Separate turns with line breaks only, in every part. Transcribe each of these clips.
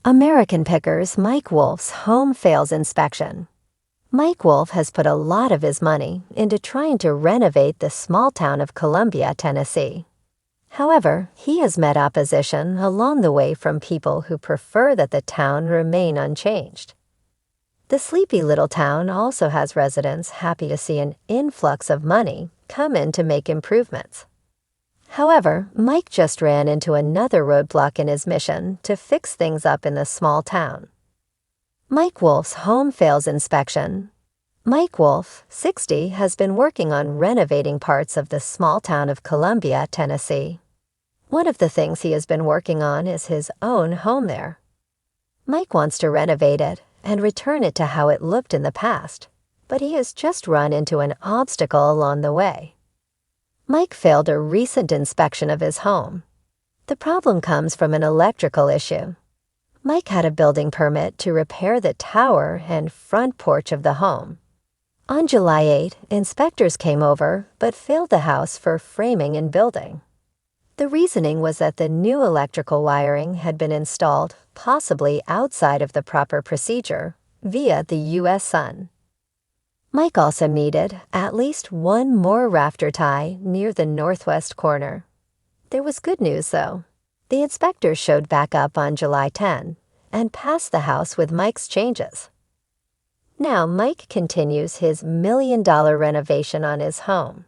American Pickers Mike Wolfe's home fails inspection. Mike Wolfe has put a lot of his money into trying to renovate the small town of Columbia, Tennessee. However, he has met opposition along the way from people who prefer that the town remain unchanged. The sleepy little town also has residents happy to see an influx of money come in to make improvements. However, Mike just ran into another roadblock in his mission to fix things up in the small town. Mike Wolfe's home fails inspection. Mike Wolfe, 60, has been working on renovating parts of the small town of Columbia, Tennessee. One of the things he has been working on is his own home there. Mike wants to renovate it and return it to how it looked in the past, but he has just run into an obstacle along the way. Mike failed a recent inspection of his home. The problem comes from an electrical issue. Mike had a building permit to repair the tower and front porch of the home. On July 8, inspectors came over but failed the house for framing and building. The reasoning was that the new electrical wiring had been installed possibly outside of the proper procedure via the U.S. Sun. Mike also needed at least one more rafter tie near the northwest corner. There was good news, though. The inspectors showed back up on July 10 and passed the house with Mike's changes. Now Mike continues his million-dollar renovation on his home.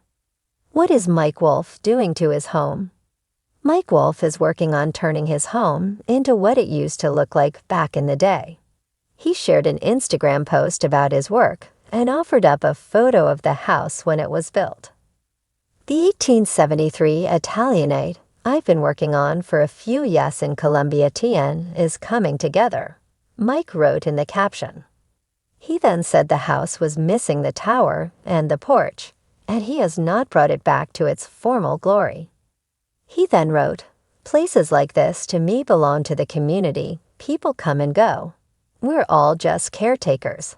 What is Mike Wolfe doing to his home? Mike Wolfe is working on turning his home into what it used to look like back in the day. He shared an Instagram post about his work and offered up a photo of the house when it was built. The 1873 Italianate I've been working on for a few years in Columbia, TN is coming together, Mike wrote in the caption. He then said the house was missing the tower and the porch, and he has not brought it back to its formal glory. He then wrote, "Places like this to me belong to the community. People come and go. We're all just caretakers."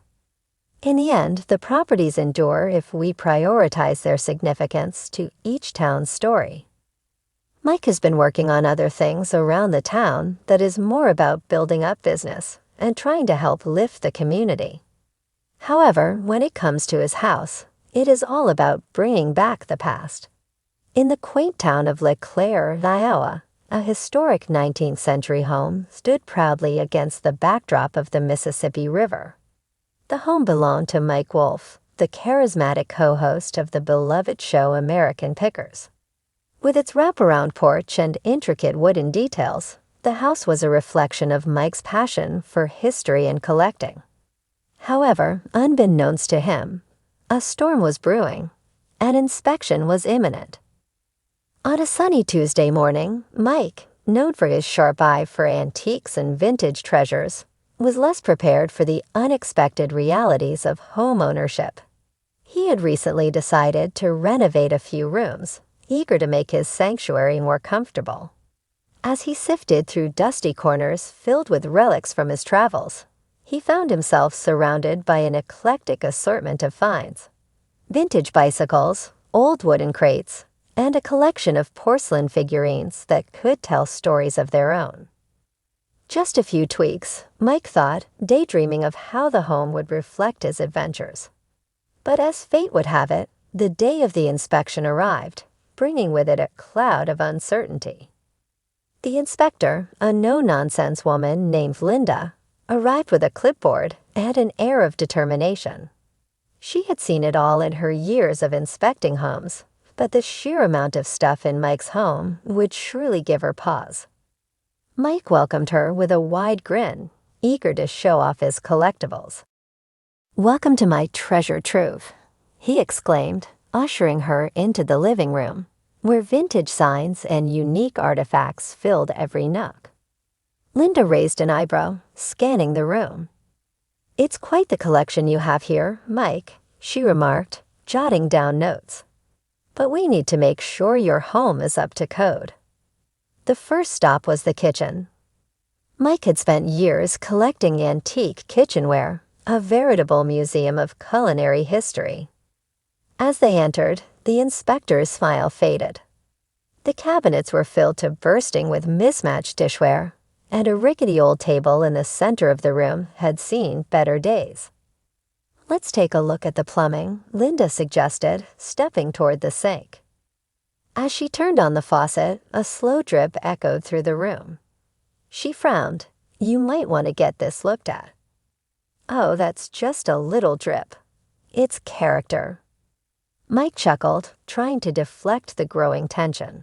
In the end, the properties endure if we prioritize their significance to each town's story. Mike has been working on other things around the town that is more about building up business and trying to help lift the community. However, when it comes to his house, it is all about bringing back the past. In the quaint town of LeClaire, Iowa, a historic 19th century home stood proudly against the backdrop of the Mississippi River. The home belonged to Mike Wolfe, the charismatic co-host of the beloved show American Pickers. With its wraparound porch and intricate wooden details, the house was a reflection of Mike's passion for history and collecting. However, unbeknownst to him, a storm was brewing. An inspection was imminent. On a sunny Tuesday morning, Mike, known for his sharp eye for antiques and vintage treasures, was less prepared for the unexpected realities of home ownership. He had recently decided to renovate a few rooms, eager to make his sanctuary more comfortable. As he sifted through dusty corners filled with relics from his travels, he found himself surrounded by an eclectic assortment of finds. Vintage bicycles, old wooden crates, and a collection of porcelain figurines that could tell stories of their own. Just a few tweaks, Mike thought, daydreaming of how the home would reflect his adventures. But as fate would have it, the day of the inspection arrived, bringing with it a cloud of uncertainty. The inspector, a no-nonsense woman named Linda, arrived with a clipboard and an air of determination. She had seen it all in her years of inspecting homes, but the sheer amount of stuff in Mike's home would surely give her pause. Mike welcomed her with a wide grin, eager to show off his collectibles. "Welcome to my treasure trove," he exclaimed, ushering her into the living room, where vintage signs and unique artifacts filled every nook. Linda raised an eyebrow, scanning the room. "It's quite the collection you have here, Mike," she remarked, jotting down notes. "But we need to make sure your home is up to code." The first stop was the kitchen. Mike had spent years collecting antique kitchenware, a veritable museum of culinary history. As they entered, the inspector's smile faded. The cabinets were filled to bursting with mismatched dishware, and a rickety old table in the center of the room had seen better days. "Let's take a look at the plumbing," Linda suggested, stepping toward the sink. As she turned on the faucet, a slow drip echoed through the room. She frowned. "You might want to get this looked at." "Oh, that's just a little drip. It's character." Mike chuckled, trying to deflect the growing tension.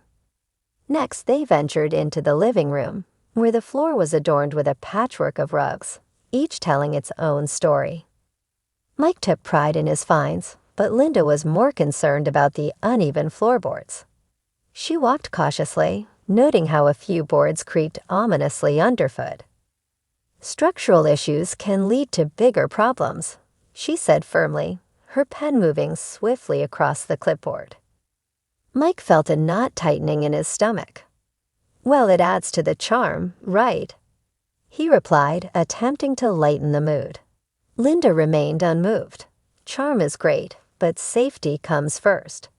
Next, they ventured into the living room, where the floor was adorned with a patchwork of rugs, each telling its own story. Mike took pride in his finds, but Linda was more concerned about the uneven floorboards. She walked cautiously, noting how a few boards creaked ominously underfoot. "Structural issues can lead to bigger problems," she said firmly, her pen moving swiftly across the clipboard. Mike felt a knot tightening in his stomach. "Well, it adds to the charm, right?" he replied, attempting to lighten the mood. Linda remained unmoved. Charm is great, but safety comes first.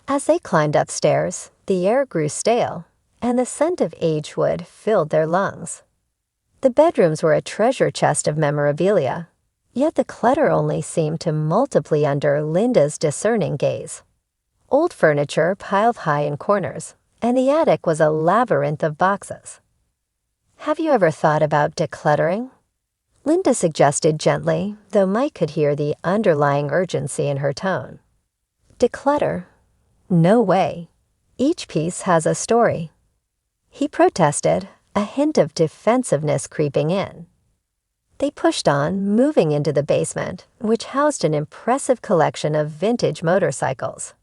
As they climbed upstairs, the air grew stale, and the scent of aged wood filled their lungs. The bedrooms were a treasure chest of memorabilia, yet the clutter only seemed to multiply under Linda's discerning gaze. Old furniture piled high in corners, and the attic was a labyrinth of boxes. "Have you ever thought about decluttering?" Linda suggested gently, though Mike could hear the underlying urgency in her tone. "Declutter? No way. Each piece has a story." He protested, a hint of defensiveness creeping in. They pushed on, moving into the basement, which housed an impressive collection of vintage motorcycles.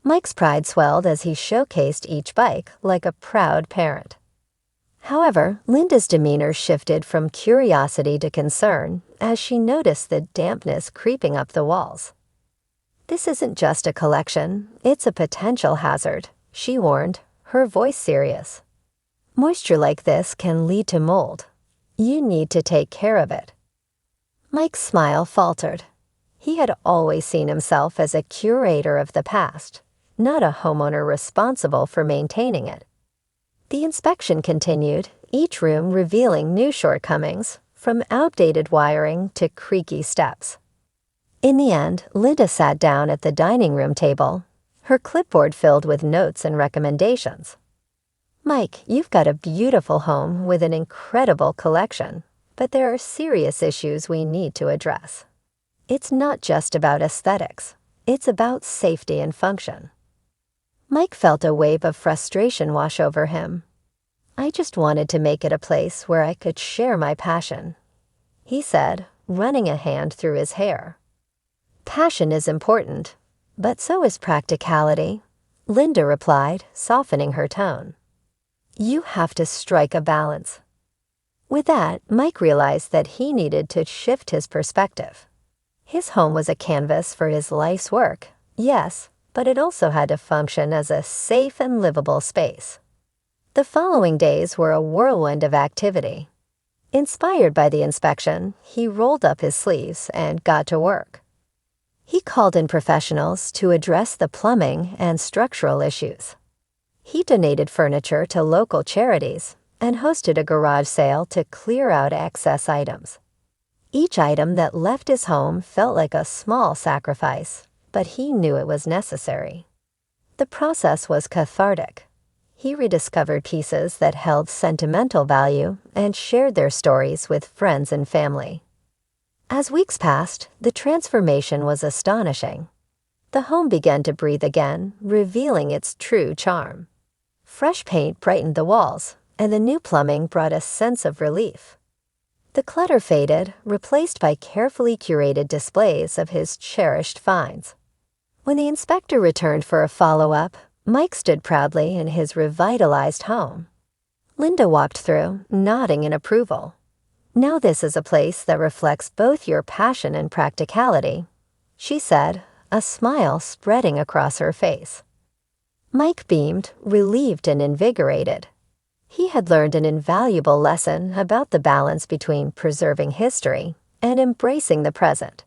Mike's pride swelled as he showcased each bike like a proud parent. However, Linda's demeanor shifted from curiosity to concern as she noticed the dampness creeping up the walls. "This isn't just a collection, it's a potential hazard," she warned, her voice serious. "Moisture like this can lead to mold. You need to take care of it." Mike's smile faltered. He had always seen himself as a curator of the past, not a homeowner responsible for maintaining it. The inspection continued, each room revealing new shortcomings, from outdated wiring to creaky steps. In the end, Linda sat down at the dining room table, her clipboard filled with notes and recommendations. "Mike, you've got a beautiful home with an incredible collection, but there are serious issues we need to address. It's not just about aesthetics, it's about safety and function." Mike felt a wave of frustration wash over him. "I just wanted to make it a place where I could share my passion," he said, running a hand through his hair. "Passion is important, but so is practicality," Linda replied, softening her tone. "You have to strike a balance." With that, Mike realized that he needed to shift his perspective. His home was a canvas for his life's work, yes, but it also had to function as a safe and livable space. The following days were a whirlwind of activity. Inspired by the inspection, he rolled up his sleeves and got to work. He called in professionals to address the plumbing and structural issues. He donated furniture to local charities and hosted a garage sale to clear out excess items. Each item that left his home felt like a small sacrifice, but he knew it was necessary. The process was cathartic. He rediscovered pieces that held sentimental value and shared their stories with friends and family. As weeks passed, the transformation was astonishing. The home began to breathe again, revealing its true charm. Fresh paint brightened the walls, and the new plumbing brought a sense of relief. The clutter faded, replaced by carefully curated displays of his cherished finds. When the inspector returned for a follow-up, Mike stood proudly in his revitalized home. Linda walked through, nodding in approval. "Now this is a place that reflects both your passion and practicality," she said, a smile spreading across her face. Mike beamed, relieved and invigorated. He had learned an invaluable lesson about the balance between preserving history and embracing the present.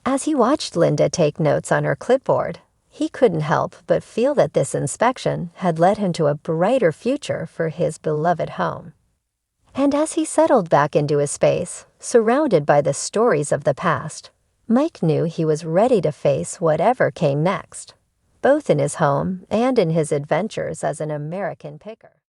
As he watched Linda take notes on her clipboard, he couldn't help but feel that this inspection had led him to a brighter future for his beloved home. And as he settled back into his space, surrounded by the stories of the past, Mike knew he was ready to face whatever came next, both in his home and in his adventures as an American picker.